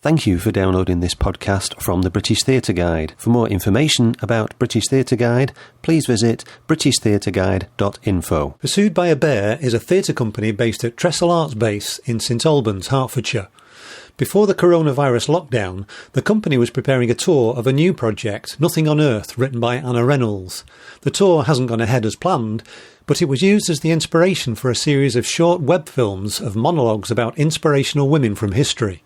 Thank you for downloading this podcast from the British Theatre Guide. For more information about British Theatre Guide, please visit britishtheatreguide.info. Pursued by a Bear is a theatre company based at Trestle Arts Base in St Albans, Hertfordshire. Before the coronavirus lockdown, the company was preparing a tour of a new project, Nothing on Earth, written by Anna Reynolds. The tour hasn't gone ahead as planned, but it was used as the inspiration for a series of short web films of monologues about inspirational women from history.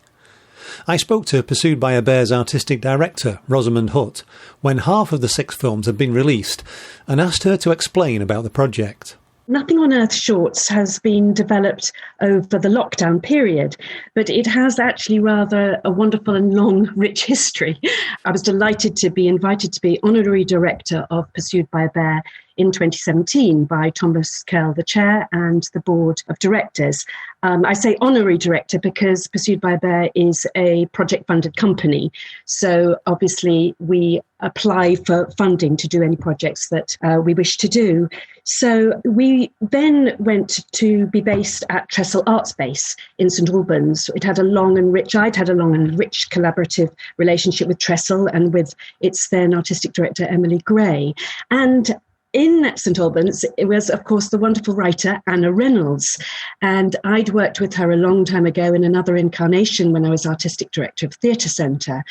I spoke to Pursued by a Bear's artistic director, Rosamunde Hutt, when half of the 6 films had been released, and asked her to explain about the project. Nothing on Earth Shorts has been developed over the lockdown period, but it has actually rather a wonderful and long, rich history. I was delighted to be invited to be honorary director of Pursued by a Bear in 2017 by Thomas Kell, the chair, and the board of directors. I say honorary director because Pursued by a Bear is a project-funded company. So obviously we apply for funding to do any projects that we wish to do. So we then went to be based at Trestle Arts Base in St Albans. I'd had a long and rich collaborative relationship with Trestle and with its then artistic director, Emily Gray. And in St Albans, it was, of course, the wonderful writer Anna Reynolds. And I'd worked with her a long time ago in another incarnation when I was artistic director of Theatre Centre,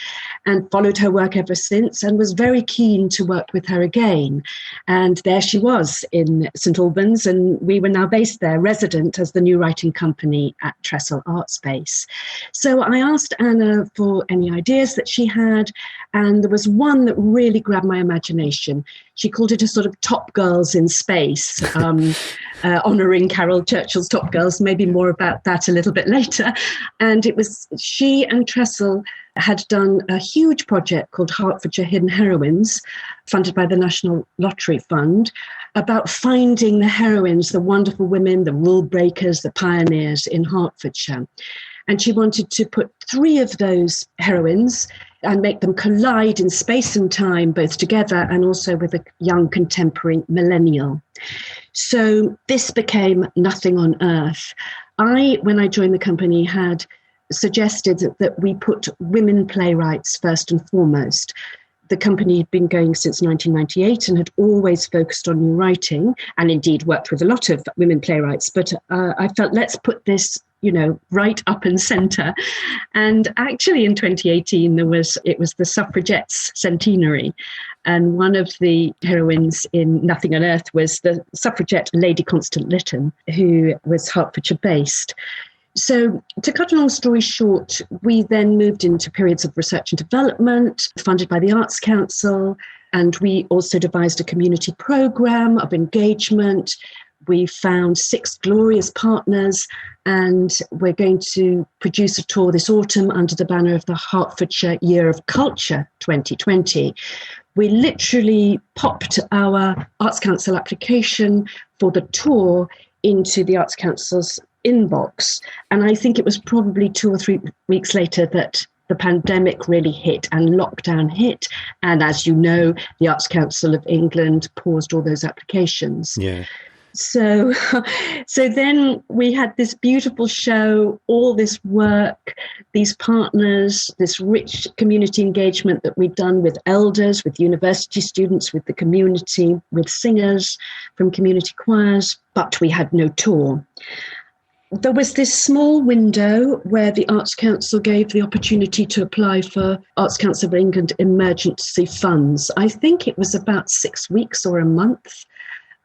and followed her work ever since and was very keen to work with her again. And there she was in St Albans, and we were now based there, resident as the new writing company at Trestle Arts Base. So I asked Anna for any ideas that she had, and there was one that really grabbed my imagination. She called it a sort of Top Girls in Space, honouring Carol Churchill's Top Girls, maybe more about that a little bit later. And it was she and Trestle had done a huge project called Hertfordshire Hidden Heroines, funded by the National Lottery Fund, about finding the heroines, the wonderful women, the rule breakers, the pioneers in Hertfordshire. And she wanted to put 3 of those heroines and make them collide in space and time, both together and also with a young contemporary millennial. So this became Nothing on Earth. When I joined the company, had suggested that we put women playwrights first and foremost. The company had been going since 1998 and had always focused on new writing, and indeed worked with a lot of women playwrights. But I felt, let's put this right up and centre. And actually in 2018, it was the suffragettes' centenary. And one of the heroines in Nothing on Earth was the suffragette Lady Constance Lytton, who was Hertfordshire based. So to cut a long story short, we then moved into periods of research and development, funded by the Arts Council. And we also devised a community programme of engagement. We found 6 glorious partners, and we're going to produce a tour this autumn under the banner of the Hertfordshire Year of Culture 2020. We literally popped our Arts Council application for the tour into the Arts Council's inbox, and I think it was probably 2 or 3 weeks later that the pandemic really hit and lockdown hit. And as you know, the Arts Council of England paused all those applications. Yeah. So then we had this beautiful show, all this work, these partners, this rich community engagement that we'd done with elders, with university students, with the community, with singers from community choirs, but we had no tour. There was this small window where the Arts Council gave the opportunity to apply for Arts Council of England emergency funds. I think it was about 6 weeks or a month.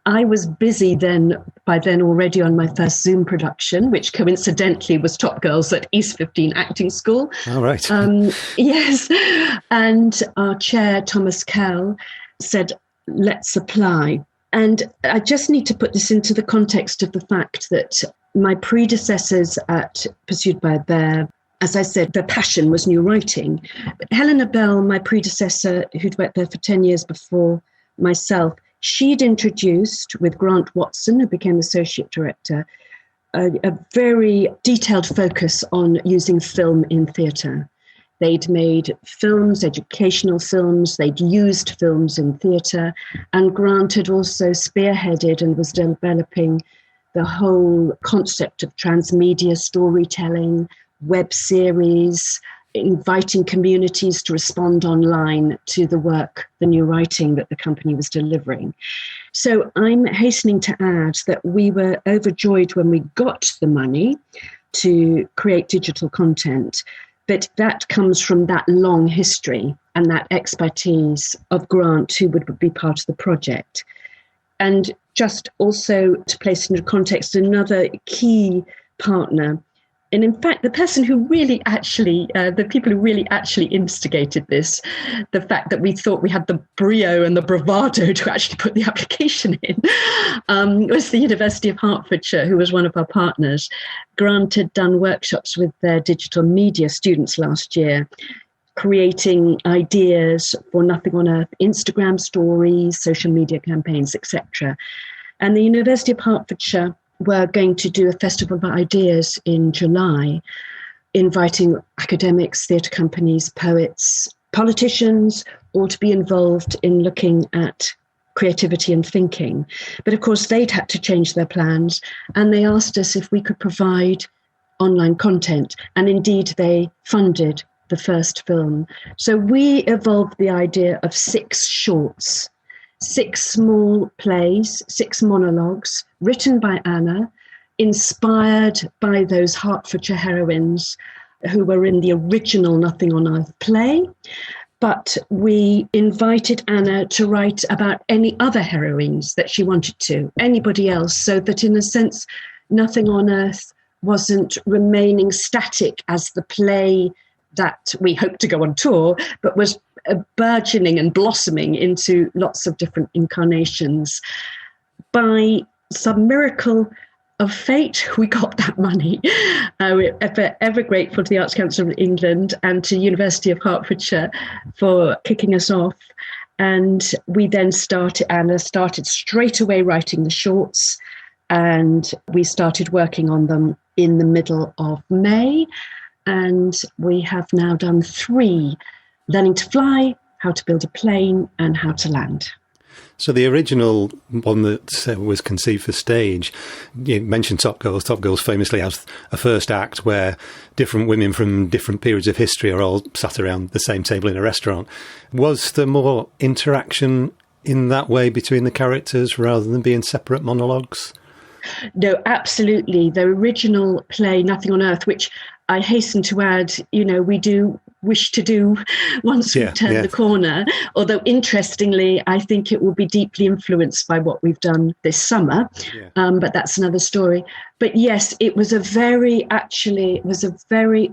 I was busy by then already on my first Zoom production, which coincidentally was Top Girls at East 15 Acting School. All right. Yes. And our chair, Thomas Kell, said, let's apply. And I just need to put this into the context of the fact that my predecessors at Pursued by a Bear, as I said, their passion was new writing. But Helena Bell, my predecessor, who'd worked there for 10 years before myself, she'd introduced, with Grant Watson, who became associate director, a very detailed focus on using film in theatre. They'd made films, educational films, they'd used films in theatre, and Grant had also spearheaded and was developing the whole concept of transmedia storytelling, web series, inviting communities to respond online to the work, the new writing that the company was delivering. So I'm hastening to add that we were overjoyed when we got the money to create digital content, but that comes from that long history and that expertise of Grant, who would be part of the project. And just also to place into context, another key partner, and in fact, the person who really actually, the people who really actually instigated this, the fact that we thought we had the brio and the bravado to actually put the application in, was the University of Hertfordshire, who was one of our partners. Grant had done workshops with their digital media students last year, creating ideas for Nothing on Earth, Instagram stories, social media campaigns, etc. And the University of Hertfordshire were going to do a Festival of Ideas in July, inviting academics, theatre companies, poets, politicians, all to be involved in looking at creativity and thinking. But of course, they'd had to change their plans, and they asked us if we could provide online content. And indeed, they funded the first film. So we evolved the idea of 6 shorts, 6 small plays, 6 monologues, written by Anna, inspired by those Hertfordshire heroines who were in the original Nothing on Earth play. But we invited Anna to write about any other heroines that she wanted to, anybody else, so that in a sense, Nothing on Earth wasn't remaining static as the play that we hoped to go on tour, but was burgeoning and blossoming into lots of different incarnations. By some miracle of fate, we got that money. We're ever grateful to the Arts Council of England and to University of Hertfordshire for kicking us off. And we then Anna started straight away writing the shorts, and we started working on them in the middle of May. And we have now done 3, Learning to Fly, How to Build a Plane, and How to Land. So the original one that was conceived for stage, you mentioned Top Girls. Top Girls famously has a first act where different women from different periods of history are all sat around the same table in a restaurant. Was there more interaction in that way between the characters rather than being separate monologues? No, absolutely. The original play, Nothing on Earth, which I hasten to add, we do wish to do once we turn the corner. Although, interestingly, I think it will be deeply influenced by what we've done this summer. But that's another story. But yes, it was a very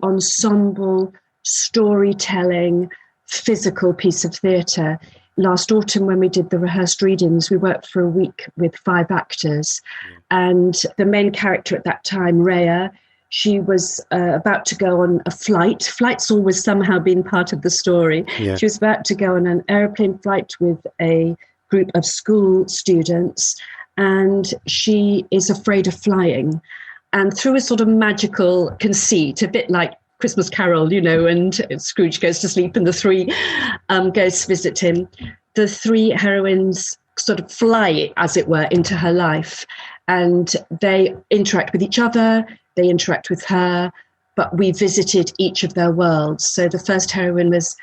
ensemble, storytelling, physical piece of theatre. Last autumn, when we did the rehearsed readings, we worked for a week with 5 actors. And the main character at that time, Rhea, she was about to go on a flight. Flight's always somehow been part of the story. Yeah. She was about to go on an aeroplane flight with a group of school students, and she is afraid of flying. And through a sort of magical conceit, a bit like Christmas Carol, and Scrooge goes to sleep and the 3 goes to visit him. The 3 heroines sort of fly, as it were, into her life, and they interact with each other, they interact with her, but we visited each of their worlds. So the first heroine was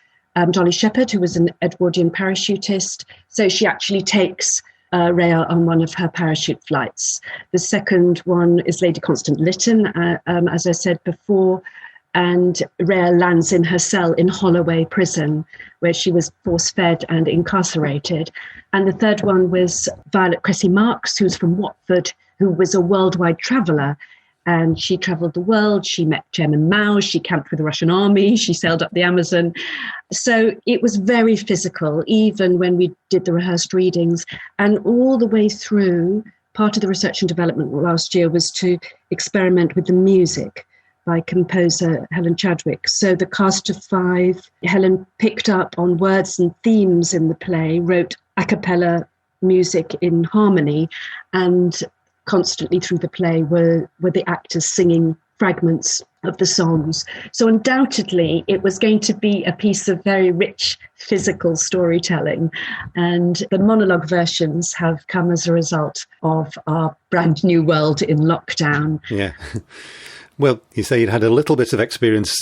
Dolly Shepherd, who was an Edwardian parachutist. So she actually takes Rhea on one of her parachute flights. The second one is Lady Constance Lytton, as I said before, and Rhea lands in her cell in Holloway Prison, where she was force-fed and incarcerated. And the third one was Violet Cressy Marks, who's from Watford, who was a worldwide traveller. And she travelled the world, she met Chairman Mao, she camped with the Russian army, she sailed up the Amazon. So it was very physical, even when we did the rehearsed readings. And all the way through, part of the research and development last year was to experiment with the music by composer Helen Chadwick. So the cast of 5, Helen picked up on words and themes in the play, wrote a cappella music in harmony, and constantly through the play were the actors singing fragments of the songs. So undoubtedly it was going to be a piece of very rich physical storytelling, and the monologue versions have come as a result of our brand new world in lockdown. Yeah. Well, you say you'd had a little bit of experience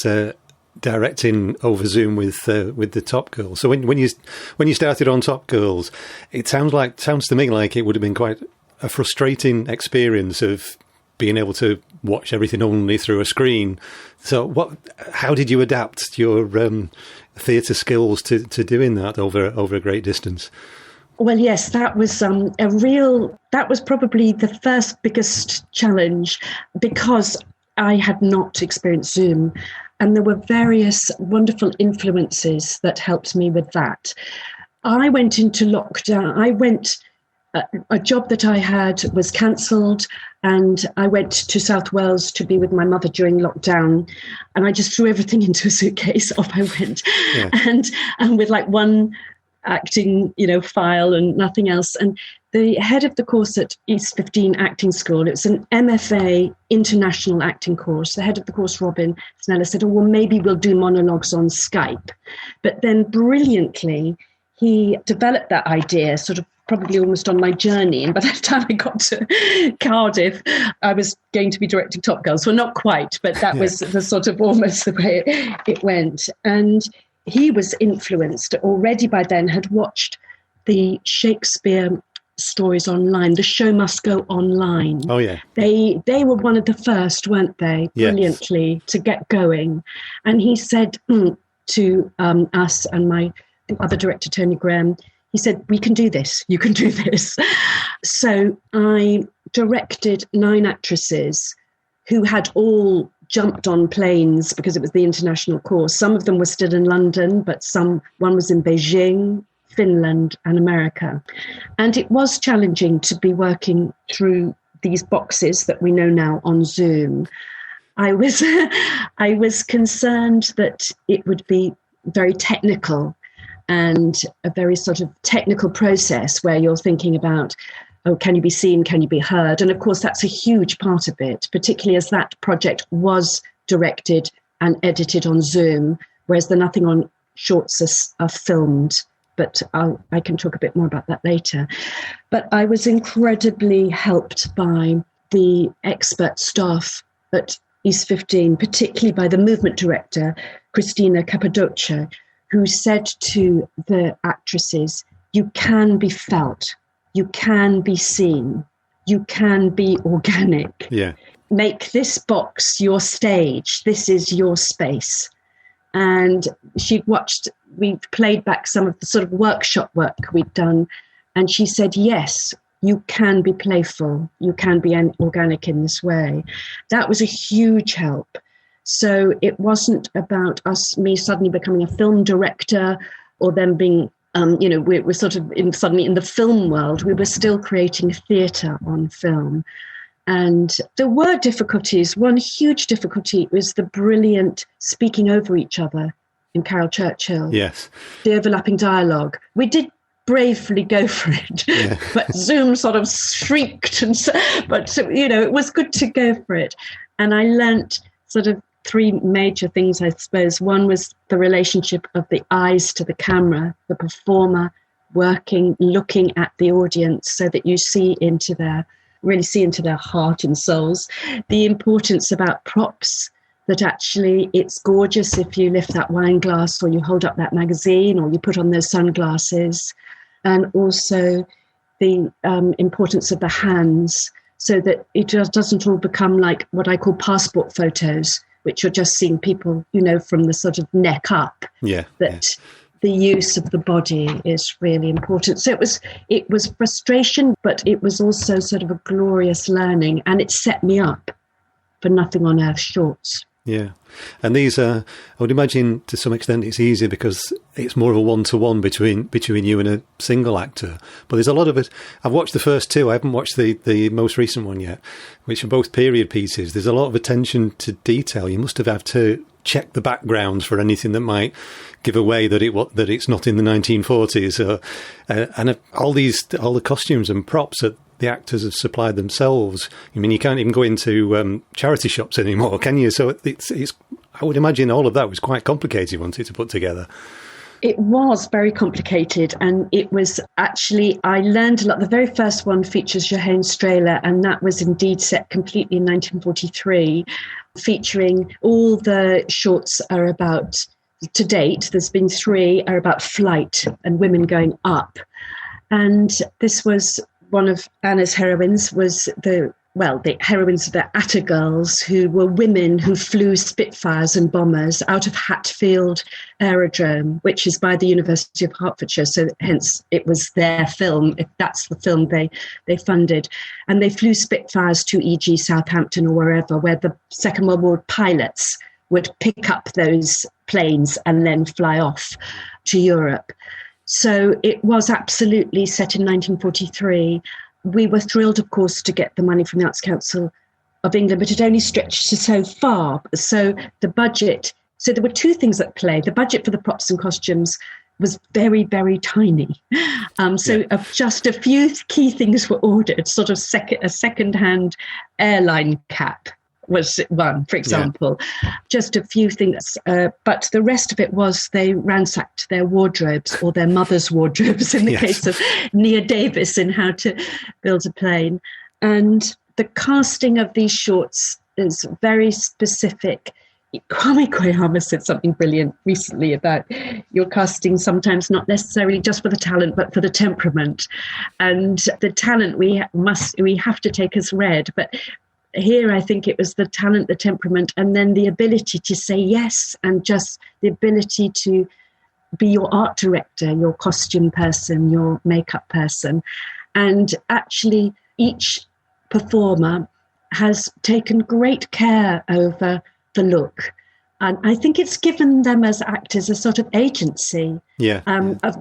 directing over Zoom with the Top Girls. So when you started on Top Girls, it sounds to me like it would have been quite a frustrating experience of being able to watch everything only through a screen. So how did you adapt your theatre skills to doing that over a great distance? Well, yes, that was that was probably the first biggest challenge, because I had not experienced Zoom, and there were various wonderful influences that helped me with that. I went into lockdown. A job that I had was cancelled, and I went to South Wales to be with my mother during lockdown, and I just threw everything into a suitcase. Off I went, yeah. and with like one acting, file and nothing else. And the head of the course at East 15 Acting School, it's an MFA international acting course. The head of the course, Robin Snella, said, "Oh, well, maybe we'll do monologues on Skype." But then brilliantly, he developed that idea sort of probably almost on my journey. And by the time I got to Cardiff, I was going to be directing Top Girls. Well, not quite, but that was the sort of almost the way it went. And he was influenced already by then, had watched the Shakespeare stories online. The show must go online. Oh, yeah. They were one of the first, weren't they? Yes. Brilliantly to get going. And he said to us and my other director, Tony Graham, he said, "We can do this. You can do this." So I directed 9 actresses who had all jumped on planes because it was the international course. Some of them were still in London, but one was in Beijing, Finland, and America. And it was challenging to be working through these boxes that we know now on Zoom. I was concerned that it would be very technical, and a very sort of technical process where you're thinking about, oh, can you be seen? Can you be heard? And of course, that's a huge part of it, particularly as that project was directed and edited on Zoom, whereas the Nothing On shorts are filmed. But I can talk a bit more about that later. But I was incredibly helped by the expert staff at East 15, particularly by the movement director, Christina Cappadocia, who said to the actresses, "You can be felt, you can be seen, you can be organic. Yeah. Make this box your stage, this is your space." And we played back some of the sort of workshop work we'd done, and she said, yes, you can be playful, you can be organic in this way. That was a huge help. So it wasn't about me suddenly becoming a film director or them being, we're sort of suddenly in the film world. We were still creating theatre on film. And there were difficulties. One huge difficulty was the brilliant speaking over each other in Carol Churchill. Yes. The overlapping dialogue. We did bravely go for it, yeah. But Zoom sort of shrieked. It was good to go for it. And I learnt sort of 3 major things, I suppose. One was the relationship of the eyes to the camera, the performer looking at the audience so that you really see into their heart and souls. The importance about props, that actually it's gorgeous if you lift that wine glass or you hold up that magazine or you put on those sunglasses. And also the importance of the hands, so that it just doesn't all become like what I call passport photos, which you're just seeing people, from the sort of neck up. Yeah. The use of the body is really important. So it was frustration, but it was also sort of a glorious learning, and it set me up for Nothing on Earth shorts. Yeah. And these I would imagine to some extent it's easier because it's more of a one-to-one between you and a single actor. But there's a lot of it. I've watched the first 2. I haven't watched the most recent one yet, which are both period pieces. There's a lot of attention to detail. You must have had to check the backgrounds for anything that might give away that it's not in the 1940s. And all the costumes and props that the actors have supplied themselves. I mean, you can't even go into charity shops anymore, can you? So it's I would imagine all of that was quite complicated, wasn't it, to put together? It was very complicated, and it was actually, I learned a lot. The very first one features Johann Strehler, and that was indeed set completely in 1943, featuring all the shorts are about, to date, there's been 3, are about flight and women going up. And this was one of Anna's heroines, was the heroines of the Atta Girls, who were women who flew Spitfires and bombers out of Hatfield Aerodrome, which is by the University of Hertfordshire. So hence it was their film, if that's the film they funded. And they flew Spitfires to e.g. Southampton or wherever, where the Second World War pilots would pick up those planes and then fly off to Europe. So it was absolutely set in 1943. We were thrilled, of course, to get the money from the Arts Council of England, but it only stretched so far. So the budget, so there were 2 things at play. The budget for the props and costumes was very, very tiny. Just a few key things were ordered, sort of a second-hand airline cap was one, for example. Yeah. Just a few things. But the rest of it was they ransacked their wardrobes, or their mother's wardrobes in the case of Nia Davis in How to Build a Plane. And the casting of these shorts is very specific. Kwame Koyama said something brilliant recently about your casting sometimes not necessarily just for the talent, but for the temperament. And the talent we have to take as read, but here, I think it was the talent, the temperament, and then the ability to say yes, and just the ability to be your art director, your costume person, your makeup person. And actually, each performer has taken great care over the look. And I think it's given them as actors a sort of agency. Yeah.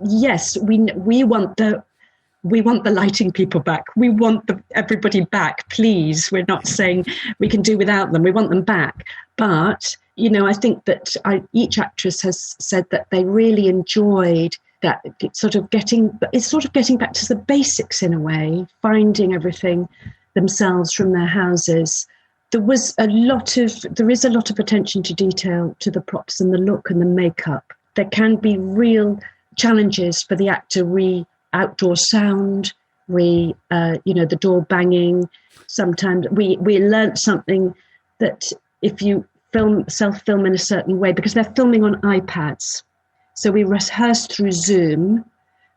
Yes, we want the lighting people back. We want everybody back, please. We're not saying we can do without them. We want them back. But, I think that each actress has said that they really enjoyed that. It's sort of getting back to the basics in a way, finding everything themselves from their houses. There is a lot of attention to detail to the props and the look and the makeup. There can be real challenges for the actor outdoor sound, the door banging. Sometimes we learnt something that if you self-film in a certain way, because they're filming on iPads. So we rehearse through Zoom,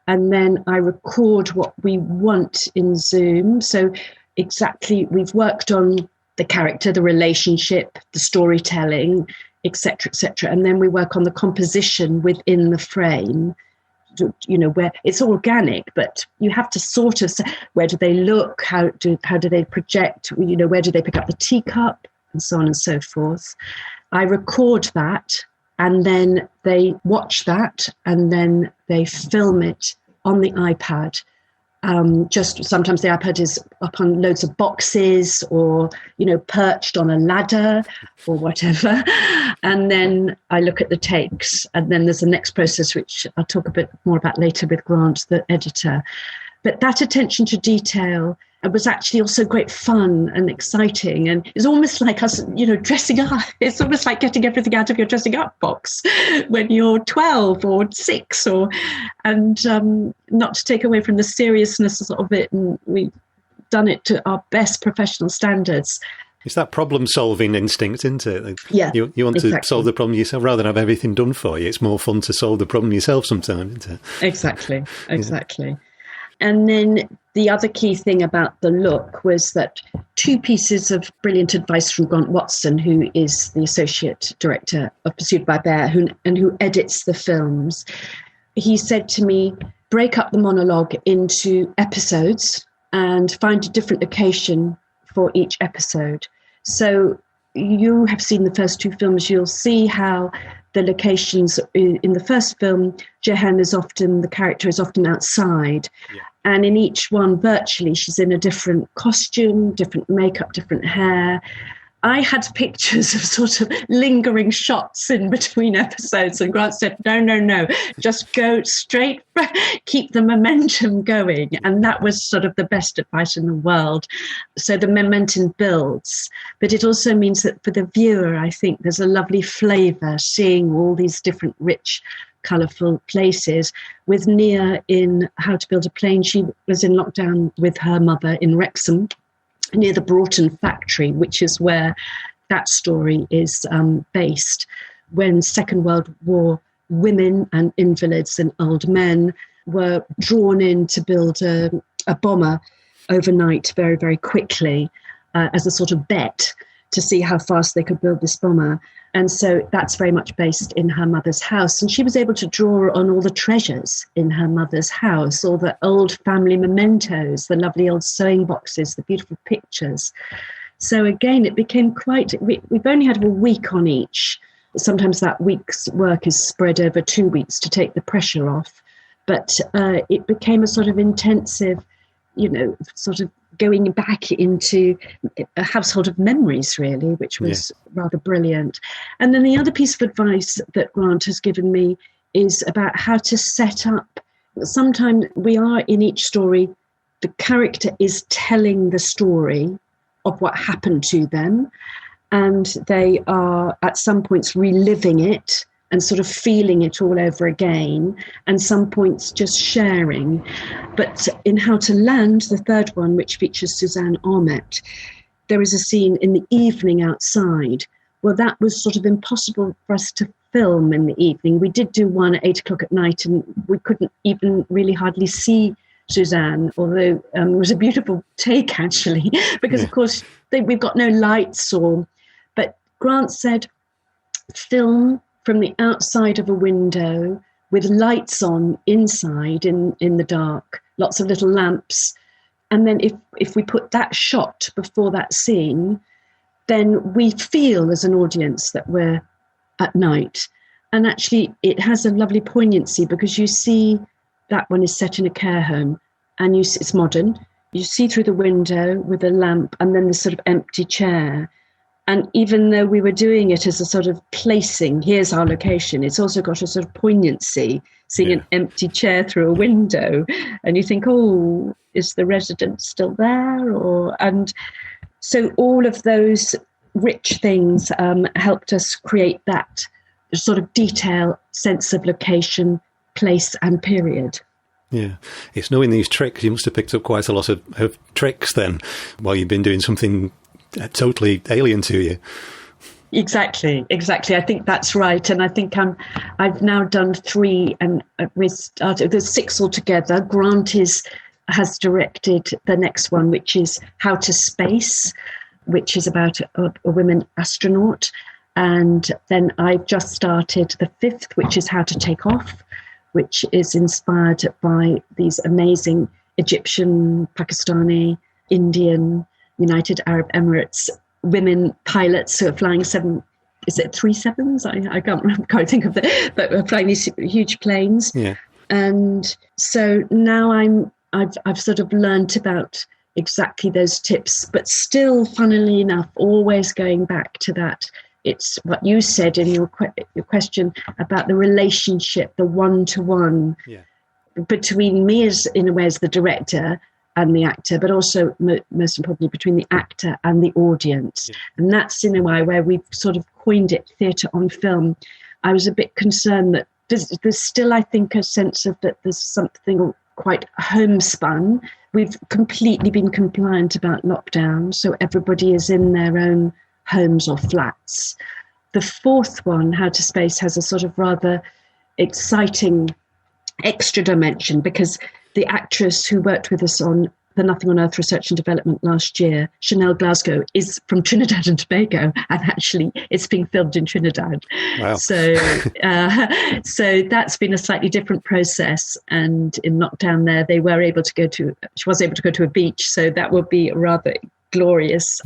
and then I record what we want in Zoom. So exactly, we've worked on the character, the relationship, the storytelling, etc., and then we work on the composition within the frame. Where it's organic, but you have to sort of say, where do they look? How do they project? Where do they pick up the teacup? And so on and so forth. I record that, and then they watch that, and then they film it on the iPad. Just sometimes the iPad is up on loads of boxes, or perched on a ladder or whatever, and then I look at the takes, and then there's the next process which I'll talk a bit more about later with Grant, the editor. But that attention to detail was actually also great fun and exciting, and it's almost like us, dressing up. It's almost like getting everything out of your dressing up box when you're 12 or 6, and not to take away from the seriousness of it. And we've done it to our best professional standards. It's that problem-solving instinct, isn't it? Yeah, you want to solve the problem yourself rather than have everything done for you. It's more fun to solve the problem yourself sometimes, isn't it? Exactly. Yeah. And then the other key thing about the look was that 2 pieces of brilliant advice from Grant Watson, who is the associate director of Pursued by Bear, who edits the films. He said to me, break up the monologue into episodes and find a different location for each episode. So you have seen the first 2 films. You'll see how the locations in the first film, the character is often outside. Yeah. And in each one, virtually, she's in a different costume, different makeup, different hair. I had pictures of sort of lingering shots in between episodes, and Grant said, no, just go straight, keep the momentum going. And that was sort of the best advice in the world. So the momentum builds, but it also means that for the viewer, I think there's a lovely flavour seeing all these different rich colourful places. With Nia in How to Build a Plane, she was in lockdown with her mother in Wrexham, near the Broughton factory, which is where that story is based. When Second World War women and invalids and old men were drawn in to build a bomber overnight very, very quickly as a sort of bet to see how fast they could build this bomber. And so that's very much based in her mother's house. And she was able to draw on all the treasures in her mother's house, all the old family mementos, the lovely old sewing boxes, the beautiful pictures. So again, it became we've only had a week on each. Sometimes that week's work is spread over 2 weeks to take the pressure off. But it became a sort of intensive, sort of going back into a household of memories, really, which was rather brilliant. And then the other piece of advice that Grant has given me is about how to set up. Sometimes we are in each story, the character is telling the story of what happened to them, and they are at some points reliving it and sort of feeling it all over again, and some points just sharing. But in How to Land, the third one, which features Suzanne Armett, there is a scene in the evening outside. Well, that was sort of impossible for us to film in the evening. We did do one at 8 o'clock at night, and we couldn't even really hardly see Suzanne, although it was a beautiful take, actually, because, of course, we've got no lights. But Grant said, film from the outside of a window with lights on inside in the dark, lots of little lamps. And then if we put that shot before that scene, then we feel as an audience that we're at night. And actually it has a lovely poignancy, because you see that one is set in a care home, and it's modern. You see through the window with a lamp and then this sort of empty chair. And even though we were doing it as a sort of placing, here's our location, it's also got a sort of poignancy, seeing an empty chair through a window. And you think, oh, is the resident still there? And so all of those rich things helped us create that sort of detail, sense of location, place and period. Yeah, it's knowing these tricks. You must have picked up quite a lot of tricks then, while you've been doing something totally alien to you. Exactly. I think that's right. And I think I've now done 3, and there's 6 altogether. Grant has directed the next one, which is How to Space, which is about a women astronaut. And then I've just started the 5th, which is How to Take Off, which is inspired by these amazing Egyptian, Pakistani, Indian, United Arab Emirates women pilots who are flying 37s? I can't think of it, but we're flying these huge planes. Yeah. And so now I've sort of learnt about exactly those tips, but still, funnily enough, always going back to that. It's what you said in your question about the relationship, the one-to-one between me as the director and the actor, but also most importantly between the actor and the audience. Yeah. And that's in a way where we've sort of coined it theatre on film. I was a bit concerned that there's still, I think, a sense of that there's something quite homespun. We've completely been compliant about lockdown, so everybody is in their own homes or flats. The 4th one, How to Space, has a sort of rather exciting extra dimension, because the actress who worked with us on the Nothing on Earth research and development last year, Chanel Glasgow, is from Trinidad and Tobago, and actually it's being filmed in Trinidad. Wow. So that's been a slightly different process. And in lockdown there, she was able to go to a beach. So that will be a rather glorious,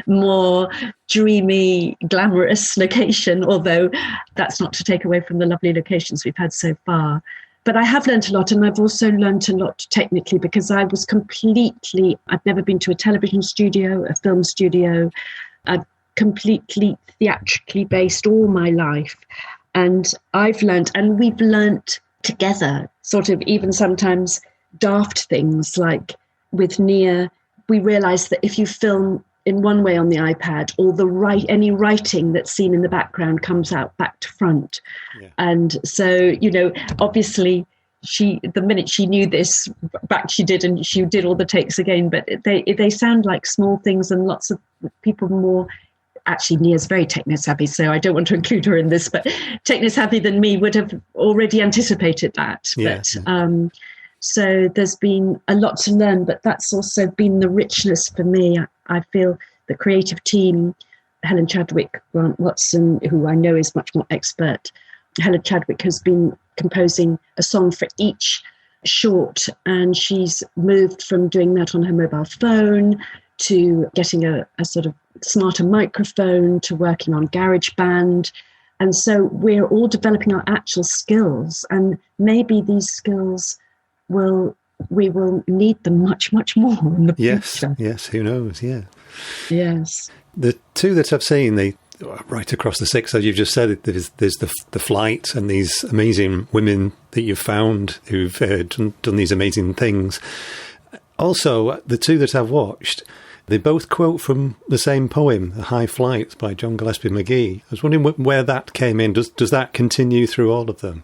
more dreamy, glamorous location, although that's not to take away from the lovely locations we've had so far. But I have learnt a lot, and I've also learnt a lot technically, because I've never been to a television studio, a film studio. I've completely theatrically based all my life. And I've learnt, and we've learnt together, sort of even sometimes daft things, like with Nia, we realised that if you film in one way on the iPad, or any writing that's seen in the background comes out back to front. Yeah. And so, obviously the minute she knew this, back she did, and she did all the takes again. But they sound like small things, and lots of people more. Actually, Nia's very techno-savvy, so I don't want to include her in this, but techno-savvy than me would have already anticipated that. Yeah. But so there's been a lot to learn, but that's also been the richness for me. I feel the creative team, Helen Chadwick, Grant Watson, who I know is much more expert. Helen Chadwick has been composing a song for each short, and she's moved from doing that on her mobile phone to getting a sort of smarter microphone to working on GarageBand. And so we're all developing our actual skills, and maybe these skills we will need them much, much more in the future. Yes, who knows, yeah. Yes. The two that I've seen, they right across the six, as you've just said, there's the flight and these amazing women that you've found who've done these amazing things. Also, the two that I've watched, they both quote from the same poem, The High Flight by John Gillespie Magee. I was wondering where that came in. Does that continue through all of them?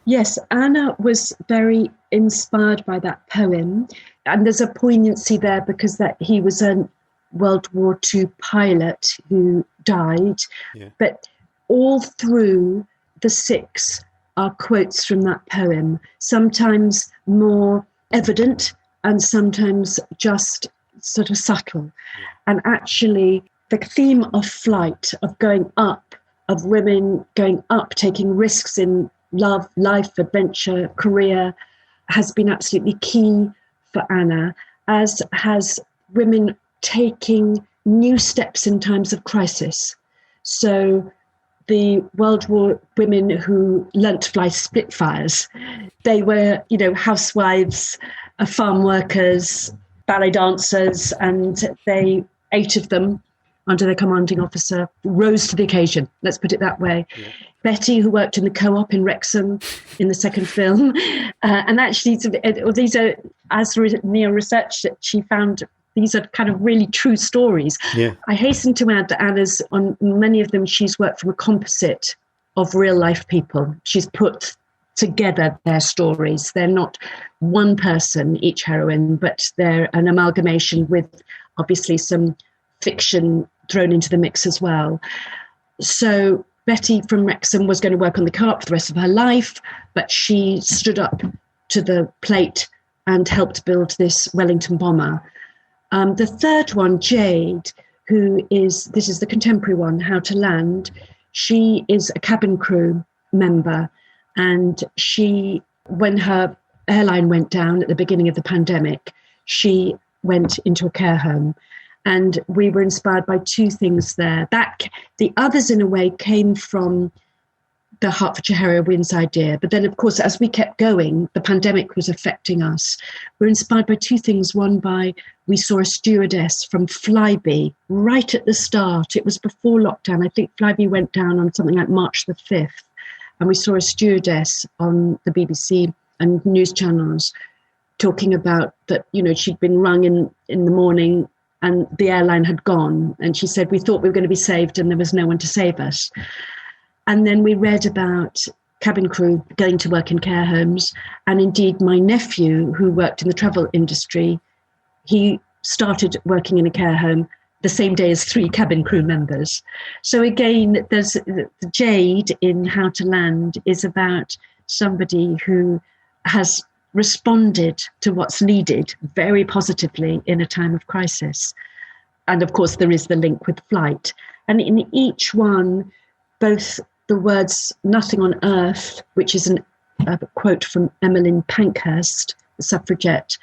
Yes, Anna was very inspired by that poem. And there's a poignancy there because that he was a World War II pilot who died. Yeah. But all through the six are quotes from that poem, sometimes more evident and sometimes just sort of subtle. Yeah. And actually, the theme of flight, of going up, of women going up, taking risks in love, life, adventure, career, has been absolutely key for Anna, as has women taking new steps in times of crisis. So the World War women who learnt to fly Spitfires, they were, housewives, farm workers, ballet dancers, and 8 of them, under their commanding officer, rose to the occasion. Let's put it that way. Yeah. Betty, who worked in the co-op in Wrexham in the second film. And actually, these are, as Nia researched it, she found these are kind of really true stories. Yeah. I hasten to add that Anna's, on many of them, she's worked from a composite of real life people. She's put together their stories. They're not one person, each heroine, but they're an amalgamation with obviously some fiction thrown into the mix as well. So Betty from Wrexham was going to work on the co-op for the rest of her life, but she stood up to the plate and helped build this Wellington bomber. The third one, Jade, this is the contemporary one, How to Land. She is a cabin crew member, and when her airline went down at the beginning of the pandemic, she went into a care home. And we were inspired by two things there. The others, in a way, came from the Hertfordshire Harrier Wins idea. But then, of course, as we kept going, the pandemic was affecting us. We're inspired by two things. One, we saw a stewardess from Flybe right at the start. It was before lockdown. I think Flybe went down on something like March the 5th. And we saw a stewardess on the BBC and news channels talking about that, she'd been rung in the morning and the airline had gone. And she said, we thought we were going to be saved and there was no one to save us. And then we read about cabin crew going to work in care homes. And indeed, my nephew, who worked in the travel industry, he started working in a care home the same day as 3 cabin crew members. So again, there's the Jade in How to Land is about somebody who has responded to what's needed very positively in a time of crisis. And of course, there is the link with flight. And in each one, both the words "nothing on earth," which is a quote from Emmeline Pankhurst, the suffragette,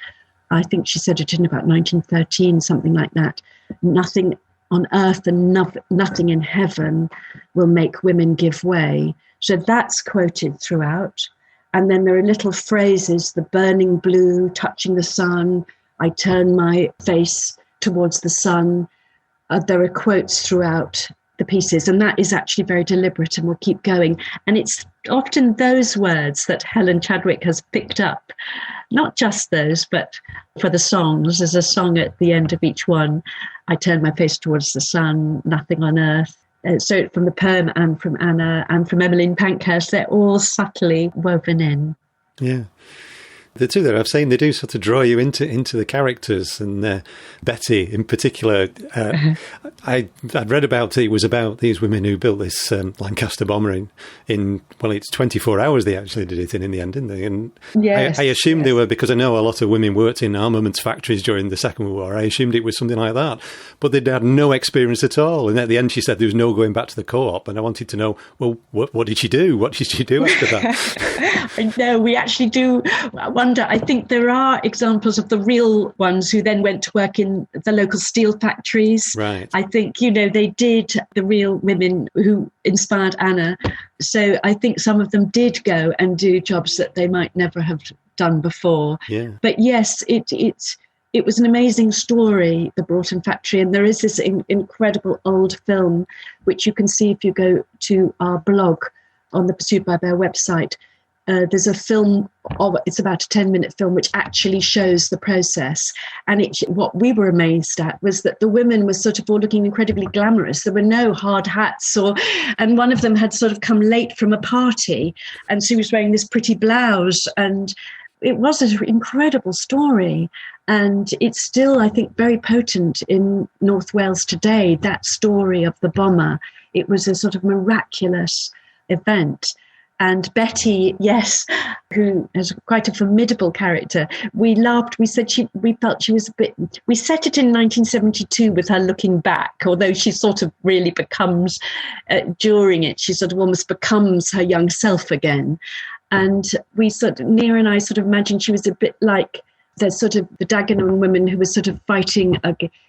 I think she said it in about 1913, something like that. Nothing on earth and nothing in heaven will make women give way. So that's quoted throughout. And then there are little phrases, the burning blue, touching the sun, I turn my face towards the sun. There are quotes throughout the pieces, and that is actually very deliberate and will keep going. And it's often those words that Helen Chadwick has picked up, not just those, but for the songs. There's a song at the end of each one, I turn my face towards the sun, nothing on earth. So from the poem and from Anna and from Emmeline Pankhurst, they're all subtly woven in. Yeah. The two that I've seen, they do sort of draw you into the characters, and Betty in particular. I'd read about it was about these women who built this Lancaster bomber in it's 24 hours they actually did it in the end, didn't they? And yes, I assumed they were, because I know a lot of women worked in armaments factories during the Second World War. I assumed it was something like that, but they'd had no experience at all. And at the end, she said there was no going back to the co-op, and I wanted to know, well, what did she do? What did she do after that? No, we actually do wonder. I think there are examples of the real ones who then went to work in the local steel factories. Right. I think, they did, the real women who inspired Anna. So I think some of them did go and do jobs that they might never have done before. Yeah. But yes, it was an amazing story, the Broughton factory. And there is this incredible old film, which you can see if you go to our blog on the Pursued by Bear website. There's a film, it's about a 10-minute film, which actually shows the process. And what we were amazed at was that the women were sort of all looking incredibly glamorous. There were no hard hats, and one of them had sort of come late from a party, and she was wearing this pretty blouse. And it was an incredible story. And it's still, I think, very potent in North Wales today, that story of the bomber. It was a sort of miraculous event. And Betty, yes, who is quite a formidable character, we laughed. We said we felt she was a bit. We set it in 1972 with her looking back, although she sort of really becomes, during it, she sort of almost becomes her young self again. And Nia and I sort of imagined she was a bit like the sort of the Dagenham women who were sort of fighting.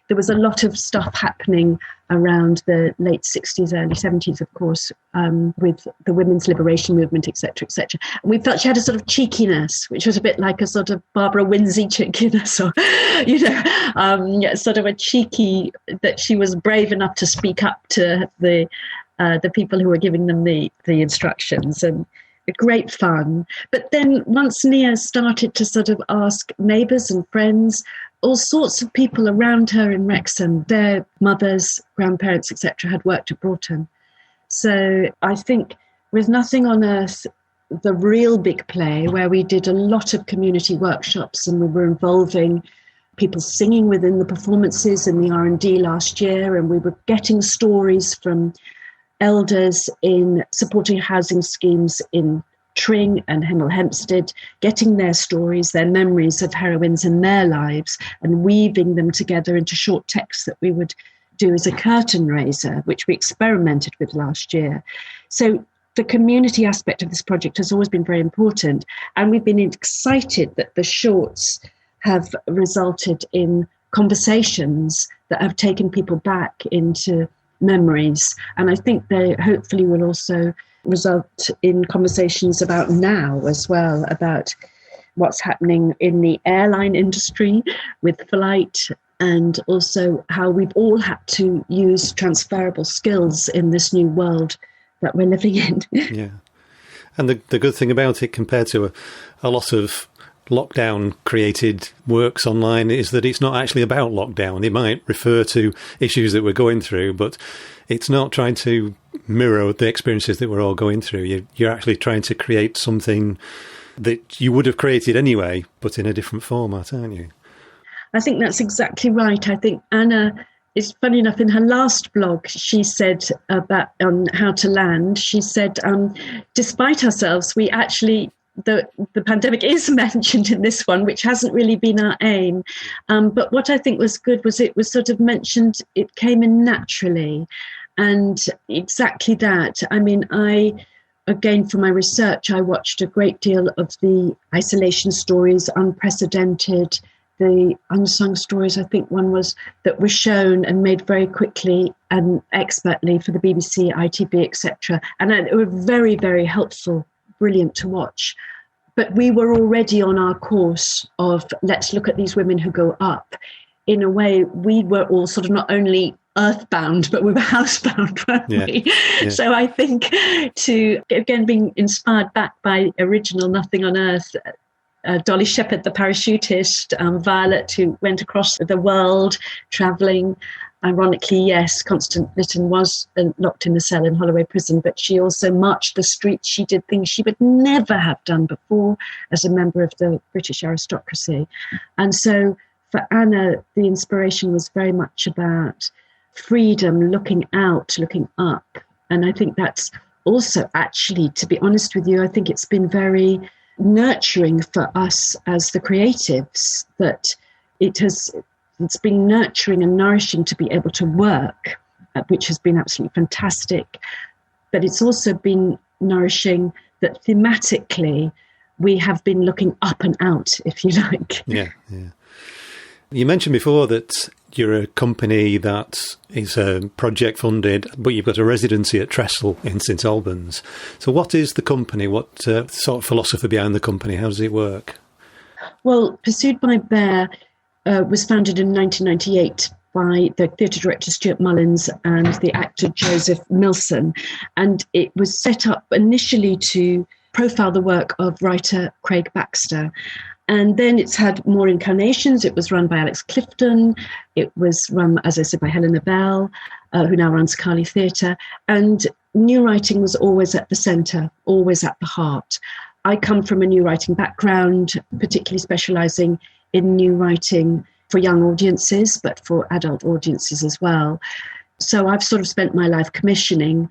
There was a lot of stuff happening around the late 60s, early 70s, of course, with the women's liberation movement, etc., etc. And we felt she had a sort of cheekiness, which was a bit like a sort of Barbara Windsor cheekiness, or, sort of a cheeky, that she was brave enough to speak up to the people who were giving them the instructions. And great fun. But then once Nia started to sort of ask neighbours and friends, all sorts of people around her in Wrexham, their mothers, grandparents, etc., had worked at Broughton. So I think with Nothing on Earth, the real big play, where we did a lot of community workshops and we were involving people singing within the performances in the R&D last year, and we were getting stories from elders in supporting housing schemes in Tring and Hemel Hempstead, getting their stories, their memories of heroines in their lives, and weaving them together into short texts that we would do as a curtain raiser, which we experimented with last year. So the community aspect of this project has always been very important, and we've been excited that the shorts have resulted in conversations that have taken people back into memories, and I think they hopefully will also result in conversations about now as well, about what's happening in the airline industry with flight, and also how we've all had to use transferable skills in this new world that we're living in. Yeah, and the good thing about it compared to a lot of lockdown created works online is that it's not actually about lockdown. It might refer to issues that we're going through, but it's not trying to mirror the experiences that we're all going through. You're actually trying to create something that you would have created anyway, but in a different format, aren't you? I think that's exactly right. I think Anna is, funny enough, in her last blog, she said about how to land, she said, despite ourselves, we actually, the pandemic is mentioned in this one, which hasn't really been our aim. But what I think was good was it was sort of mentioned, it came in naturally. And exactly that. I mean, again, for my research, I watched a great deal of the isolation stories, Unprecedented, the unsung stories. I think one was that were shown and made very quickly and expertly for the BBC, ITV, etc. And it were very, very helpful, brilliant to watch. But we were already on our course of let's look at these women who go up. In a way, we were all sort of not only earthbound, but we were housebound, weren't we? Yeah. So I think to, again, being inspired back by original Nothing on Earth, Dolly Shepherd, the parachutist, Violet, who went across the world travelling. Ironically, yes, Constance Lytton was locked in a cell in Holloway Prison, but she also marched the streets. She did things she would never have done before as a member of the British aristocracy. And so for Anna, the inspiration was very much about freedom, looking out, looking up. And I think that's also, actually, to be honest with you, I think it's been very nurturing for us as the creatives, that it's been nurturing and nourishing to be able to work, which has been absolutely fantastic. But it's also been nourishing that thematically we have been looking up and out, if you like. Yeah. You mentioned before that you're a company that is project funded, but you've got a residency at Trestle in St Albans. So what is the company? What sort of philosophy behind the company? How does it work? Well, Pursued by Bear was founded in 1998 by the theatre director Stuart Mullins and the actor Joseph Milson. And it was set up initially to profile the work of writer Craig Baxter. And then it's had more incarnations. It was run by Alex Clifton. It was run, as I said, by Helena Bell, who now runs Carly Theatre. And new writing was always at the centre, always at the heart. I come from a new writing background, particularly specialising in new writing for young audiences, but for adult audiences as well. So I've sort of spent my life commissioning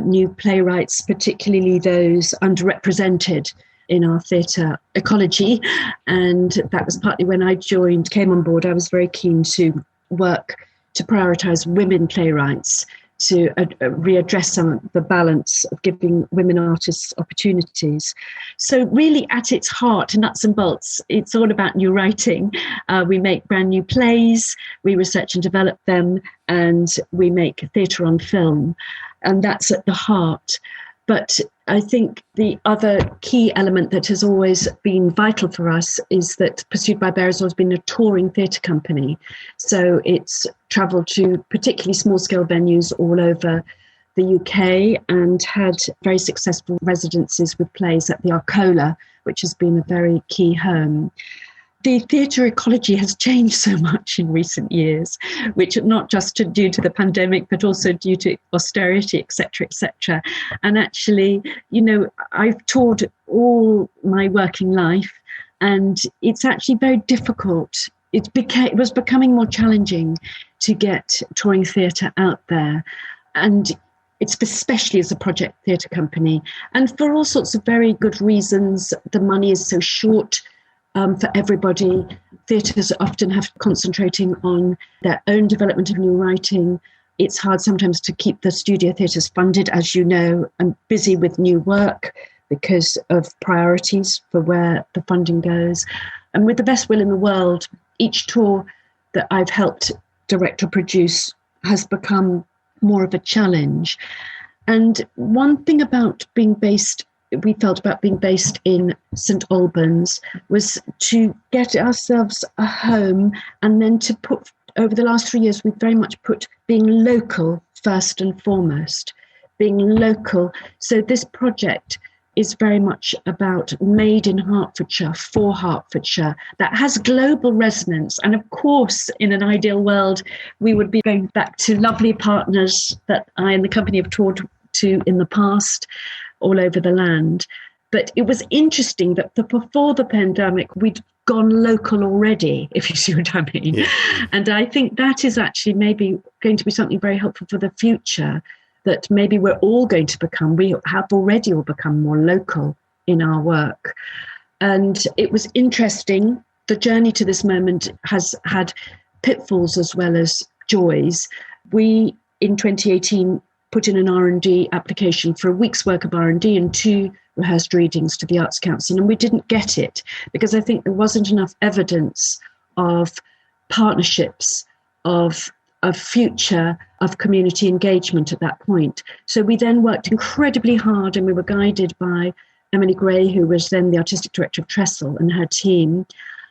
new playwrights, particularly those underrepresented in our theatre ecology. And that was partly when I came on board. I was very keen to work to prioritise women playwrights, to readdress some of the balance of giving women artists opportunities. So really at its heart, nuts and bolts, it's all about new writing. We make brand new plays, we research and develop them, and we make theatre on film. And that's at the heart. But I think the other key element that has always been vital for us is that Pursued by Bear has always been a touring theatre company. So it's travelled to particularly small-scale venues all over the UK and had very successful residencies with plays at the Arcola, which has been a very key home. The theatre ecology has changed so much in recent years, which not just due to the pandemic, but also due to austerity, etc., etc. And actually, I've toured all my working life, and it's actually very difficult. It was becoming more challenging to get touring theatre out there. And it's especially as a project theatre company. And for all sorts of very good reasons, the money is so short. For everybody, theatres often have concentrating on their own development of new writing. It's hard sometimes to keep the studio theatres funded, as you know, and busy with new work because of priorities for where the funding goes. And with the best will in the world, each tour that I've helped direct or produce has become more of a challenge. And one thing about we felt about being based in St Albans was to get ourselves a home, and then to put, over the last 3 years, we've very much put being local first and foremost, being local. So this project is very much about made in Hertfordshire, for Hertfordshire, that has global resonance. And of course, in an ideal world, we would be going back to lovely partners that I and the company have toured to in the past, all over the land. But it was interesting that before the pandemic, we'd gone local already, if you see what I mean. Yeah. And I think that is actually maybe going to be something very helpful for the future, that maybe we have already all become more local in our work. And it was interesting. The journey to this moment has had pitfalls as well as joys. We, in 2018, put in an R&D application for a week's work of R&D and 2 rehearsed readings to the Arts Council, and we didn't get it because I think there wasn't enough evidence of partnerships, of future, of community engagement at that point. So we then worked incredibly hard, and we were guided by Emily Gray, who was then the artistic director of Trestle, and her team,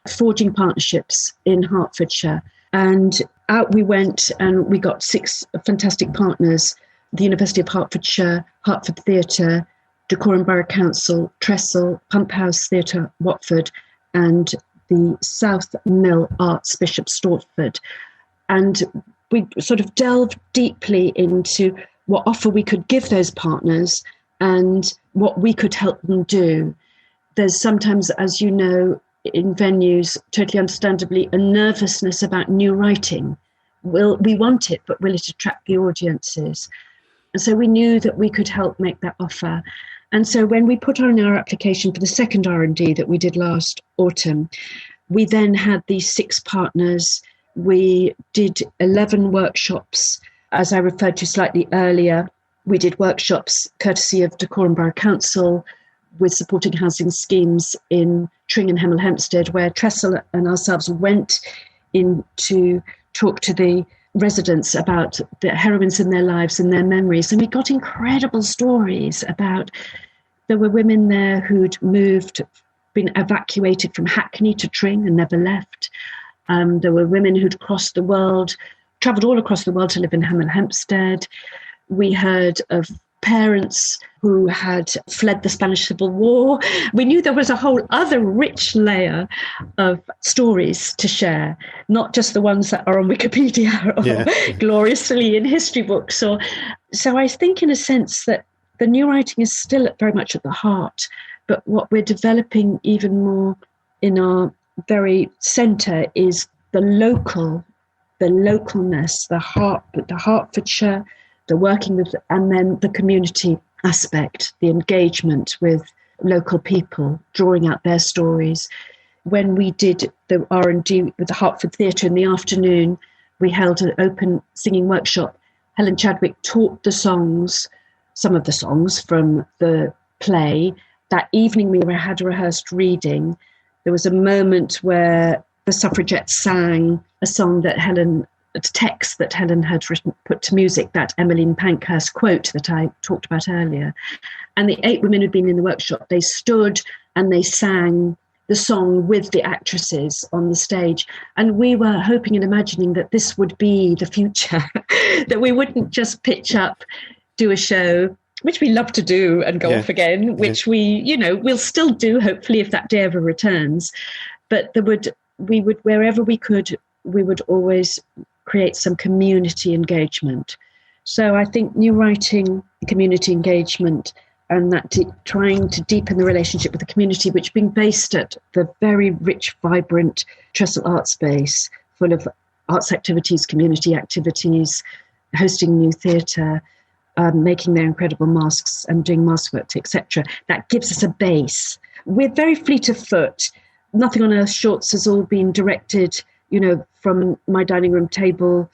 forging partnerships in Hertfordshire And out we went, and we got 6 fantastic partners: the University of Hertfordshire, Hertford Theatre, Dacorum Borough Council, Trestle, Pump House Theatre, Watford, and the South Mill Arts, Bishop Stortford. And we sort of delved deeply into what offer we could give those partners and what we could help them do. There's sometimes, as you know, in venues, totally understandably, a nervousness about new writing. We want it, but will it attract the audiences? And so we knew that we could help make that offer. And so when we put on our application for the second R&D that we did last autumn, we then had these 6 partners. We did 11 workshops. As I referred to slightly earlier, we did workshops courtesy of Dacorum Borough Council with supporting housing schemes in Tring and Hemel Hempstead, where Trestle and ourselves went in to talk to the residents about the heroines in their lives and their memories. And we got incredible stories about, there were women there who'd moved, been evacuated from Hackney to Tring and never left. There were women who'd crossed the world, travelled all across the world to live in Hemel Hempstead. We heard of parents who had fled the Spanish Civil War. We knew there was a whole other rich layer of stories to share, not just the ones that are on Wikipedia or gloriously in history books. So I think in a sense that the new writing is still very much at the heart, but what we're developing even more in our very centre is the localness, the Hertfordshire, the working with, and then the community aspect, the engagement with local people, drawing out their stories. When we did the R&D with the Hertford Theatre in the afternoon, we held an open singing workshop. Helen Chadwick taught the songs, some of the songs from the play. That evening we had a rehearsed reading. There was a moment where the suffragettes sang a song that a text that Helen had put to music, that Emmeline Pankhurst quote that I talked about earlier. And the 8 women who'd been in the workshop, they stood and they sang the song with the actresses on the stage. And we were hoping and imagining that this would be the future, that we wouldn't just pitch up, do a show, which we love to do and go off again, which we'll still do, hopefully, if that day ever returns. But we would, wherever we could, we would always create some community engagement. So I think new writing, community engagement, and that trying to deepen the relationship with the community, which being based at the very rich, vibrant Trestle Arts Base, full of arts activities, community activities, hosting new theatre, making their incredible masks and doing mask work, etc. That gives us a base. We're very fleet of foot. Nothing on Earth Shorts has all been directed, from my dining room table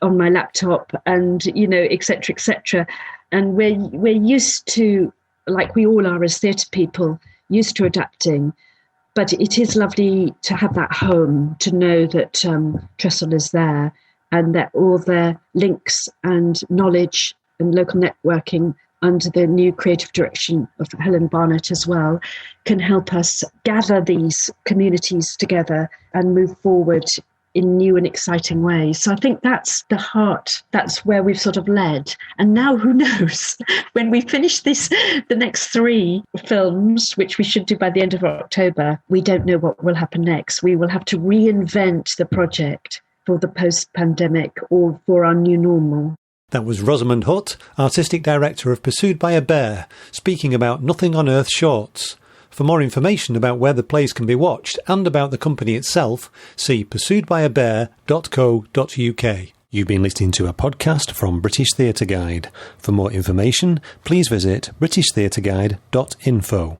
on my laptop and, et cetera, et cetera. And we're used to, like we all are as theatre people, used to adapting. But it is lovely to have that home, to know that Trestle is there and that all their links and knowledge and local networking under the new creative direction of Helen Barnett as well, can help us gather these communities together and move forward in new and exciting ways. So I think that's the heart, that's where we've sort of led. And now who knows, when we finish the next 3 films, which we should do by the end of October, we don't know what will happen next. We will have to reinvent the project for the post-pandemic or for our new normal. That was Rosamunde Hutt, Artistic Director of Pursued by a Bear, speaking about Nothing on Earth Shorts. For more information about where the plays can be watched and about the company itself, see pursuedbyabear.co.uk. You've been listening to a podcast from British Theatre Guide. For more information, please visit britishtheatreguide.info.